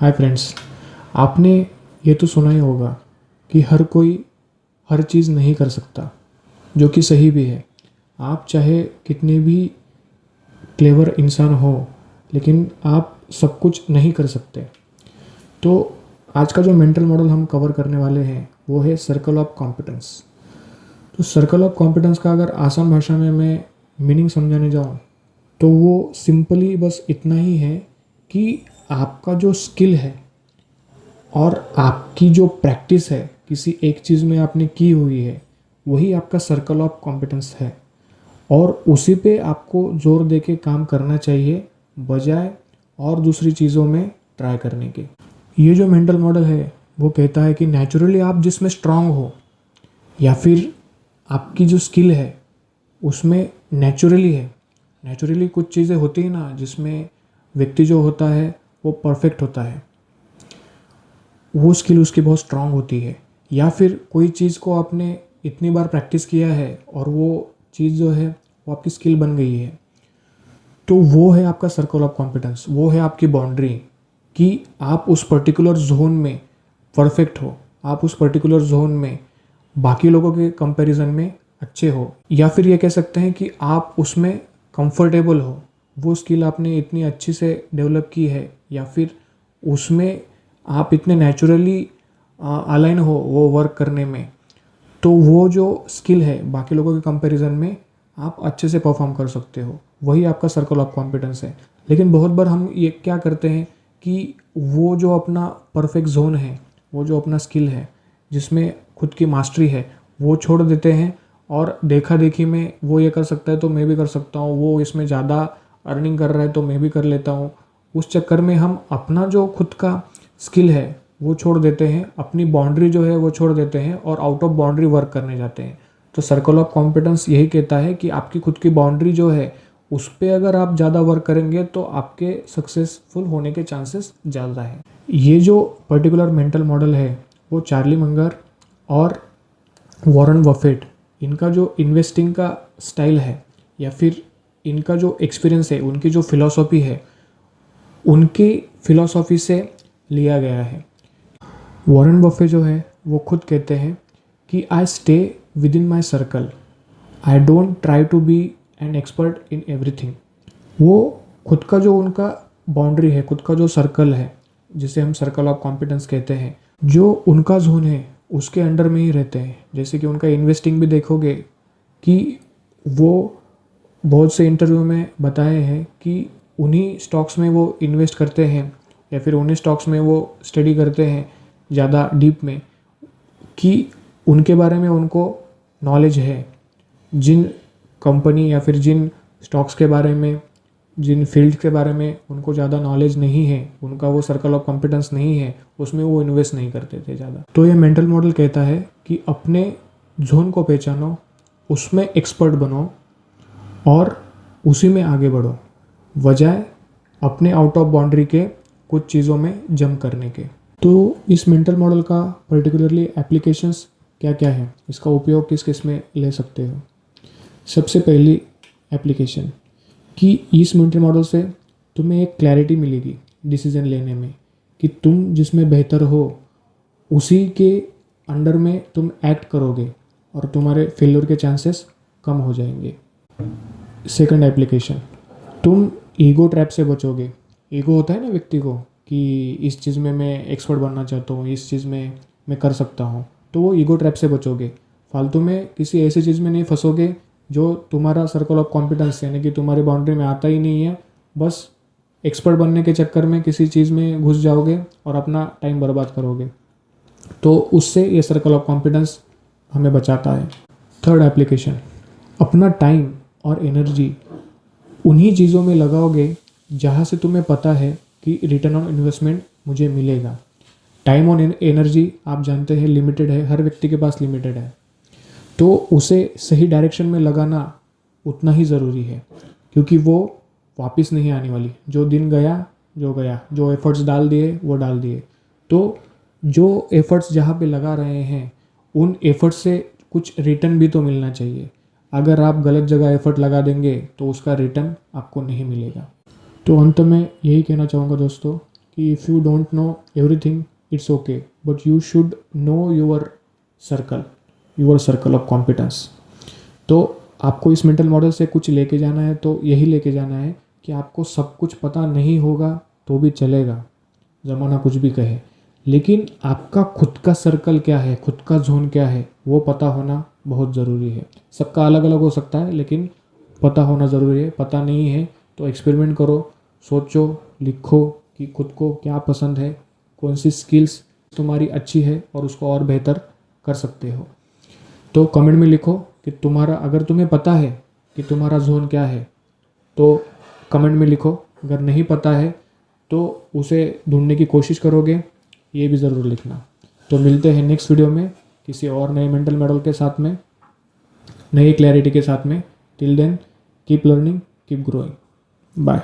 Hi friends, आपने ये तो सुना ही होगा कि हर कोई हर चीज़ नहीं कर सकता, जो कि सही भी है। आप चाहे कितने भी क्लेवर इंसान हो, लेकिन आप सब कुछ नहीं कर सकते। तो आज का जो मेंटल मॉडल हम कवर करने वाले हैं वो है सर्कल ऑफ कॉम्पिटेंस। तो सर्कल ऑफ कॉम्पिटेंस का अगर आसान भाषा में मैं मीनिंग समझाने जाऊँ तो वो सिंपली बस इतना ही है कि आपका जो स्किल है और आपकी जो प्रैक्टिस है किसी एक चीज़ में आपने की हुई है, वही आपका सर्कल ऑफ कॉम्पिटेंस है। और उसी पे आपको जोर दे के काम करना चाहिए, बजाय और दूसरी चीज़ों में ट्राई करने के। ये जो मेंटल मॉडल है वो कहता है कि नेचुरली आप जिसमें स्ट्रांग हो, या फिर आपकी जो स्किल है उसमें नेचुरली कुछ चीज़ें होती हैं ना, जिसमें व्यक्ति जो होता है वो परफेक्ट होता है, वो स्किल उसकी बहुत स्ट्रांग होती है। या फिर कोई चीज़ को आपने इतनी बार प्रैक्टिस किया है और वो चीज़ जो है वो आपकी स्किल बन गई है, तो वो है आपका सर्कल ऑफ कॉम्पिटेंस। वो है आपकी बाउंड्री कि आप उस पर्टिकुलर जोन में परफेक्ट हो, आप उस पर्टिकुलर जोन में बाकी लोगों के कंपैरिजन में अच्छे हो, या फिर ये कह सकते हैं कि आप उसमें कंफर्टेबल हो। वो स्किल आपने इतनी अच्छी से डेवलप की है, या फिर उसमें आप इतने नेचुरली अलाइन हो वो वर्क करने में, तो वो जो स्किल है बाकी लोगों के कंपैरिजन में आप अच्छे से परफॉर्म कर सकते हो। वही आपका सर्कल ऑफ कॉम्पिटेंस है। लेकिन बहुत बार हम ये क्या करते हैं कि वो जो अपना परफेक्ट जोन है, वो जो अपना स्किल है जिसमें खुद की मास्टरी है, वो छोड़ देते हैं और देखा देखी में वो ये कर सकता है तो मैं भी कर सकता हूँ, वो इसमें ज़्यादा अर्निंग कर रहा है तो मैं भी कर लेता हूँ। उस चक्कर में हम अपना जो खुद का स्किल है वो छोड़ देते हैं, अपनी बाउंड्री जो है वो छोड़ देते हैं और आउट ऑफ बाउंड्री वर्क करने जाते हैं। तो सर्कल ऑफ कॉम्पिटेंस यही कहता है कि आपकी खुद की बाउंड्री जो है उस पर अगर आप ज़्यादा वर्क करेंगे तो आपके सक्सेसफुल होने के चांसेस ज़्यादा है। ये जो पर्टिकुलर मेंटल मॉडल है वो चार्ली मंगर और वॉरेन बफेट, इनका जो इन्वेस्टिंग का स्टाइल है या फिर इनका जो एक्सपीरियंस है, उनकी जो फिलॉसफी है, उनकी फिलॉसफी से लिया गया है। वॉरेन बफे जो है वो खुद कहते हैं कि I stay with in my circle, I don't try to be an expert in everything. वो खुद का जो उनका बाउंड्री है, खुद का जो सर्कल है, जिसे हम सर्कल ऑफ कॉम्पिटेंस कहते हैं, जो उनका जोन है उसके अंडर में ही रहते हैं। जैसे कि उनका इन्वेस्टिंग भी देखोगे कि वो बहुत से इंटरव्यू में बताए हैं कि उन्हीं स्टॉक्स में वो इन्वेस्ट करते हैं, या फिर उन्हीं स्टॉक्स में वो स्टडी करते हैं ज़्यादा डीप में, कि उनके बारे में उनको नॉलेज है। जिन कंपनी या फिर जिन स्टॉक्स के बारे में, जिन फील्ड के बारे में उनको ज़्यादा नॉलेज नहीं है, उनका वो सर्कल ऑफ कॉम्पिटेंस नहीं है, उसमें वो इन्वेस्ट नहीं करते थे ज़्यादा। तो ये मेंटल मॉडल कहता है कि अपने जोन को पहचानो, उसमें एक्सपर्ट बनो और उसी में आगे बढ़ो, बजाय अपने आउट ऑफ बाउंड्री के कुछ चीज़ों में जंप करने के। तो इस मेंटल मॉडल का पर्टिकुलरली एप्लीकेशंस क्या क्या है, इसका उपयोग किस किस में ले सकते हो। सबसे पहली एप्लीकेशन कि इस मेंटल मॉडल से तुम्हें एक क्लैरिटी मिलेगी डिसीजन लेने में, कि तुम जिसमें बेहतर हो उसी के अंडर में तुम एक्ट करोगे और तुम्हारे फेल्योर के चांसेस कम हो जाएंगे। सेकंड एप्लीकेशन, तुम ईगो ट्रैप से बचोगे। ईगो होता है ना व्यक्ति को कि इस चीज़ में मैं एक्सपर्ट बनना चाहता हूँ, इस चीज़ में मैं कर सकता हूँ, तो वो ईगो ट्रैप से बचोगे। फालतू में किसी ऐसी चीज़ में नहीं फंसोगे जो तुम्हारा सर्कल ऑफ कॉम्पिटेंस यानी कि तुम्हारी बाउंड्री में आता ही नहीं है। बस एक्सपर्ट बनने के चक्कर में किसी चीज़ में घुस जाओगे और अपना टाइम बर्बाद करोगे। तो उससे ये सर्कल ऑफ कॉम्पिटेंस हमें बचाता है। थर्ड एप्लीकेशन, अपना टाइम और एनर्जी उन्हीं चीज़ों में लगाओगे जहाँ से तुम्हें पता है कि रिटर्न ऑन इन्वेस्टमेंट मुझे मिलेगा। टाइम और एनर्जी आप जानते हैं लिमिटेड है, हर व्यक्ति के पास लिमिटेड है, तो उसे सही डायरेक्शन में लगाना उतना ही ज़रूरी है, क्योंकि वो वापस नहीं आने वाली। जो दिन गया, जो एफर्ट्स डाल दिए वो डाल दिए। तो जो एफर्ट्स जहाँ पे लगा रहे हैं उन एफर्ट्स से कुछ रिटर्न भी तो मिलना चाहिए। अगर आप गलत जगह एफर्ट लगा देंगे तो उसका रिटर्न आपको नहीं मिलेगा। तो अंत में यही कहना चाहूँगा दोस्तों कि if you don't know everything it's okay, but you should know your circle of competence. तो आपको इस मेंटल मॉडल से कुछ लेके जाना है तो यही लेके जाना है कि आपको सब कुछ पता नहीं होगा तो भी चलेगा, ज़माना कुछ भी कहे, लेकिन आपका खुद का सर्कल क्या है, खुद का जोन क्या है, वो पता होना बहुत ज़रूरी है। सबका अलग अलग हो सकता है, लेकिन पता होना ज़रूरी है। पता नहीं है तो एक्सपेरिमेंट करो, सोचो, लिखो कि खुद को क्या पसंद है, कौन सी स्किल्स तुम्हारी अच्छी है और उसको और बेहतर कर सकते हो। तो कमेंट में लिखो कि तुम्हारा, अगर तुम्हें पता है कि तुम्हारा जोन क्या है तो कमेंट में लिखो, अगर नहीं पता है तो उसे ढूंढने की कोशिश करोगे, ये भी ज़रूर लिखना। तो मिलते हैं नेक्स्ट वीडियो में किसी और नए मेंटल मॉडल के साथ में, नई क्लैरिटी के साथ में। Till then keep learning, keep growing, bye.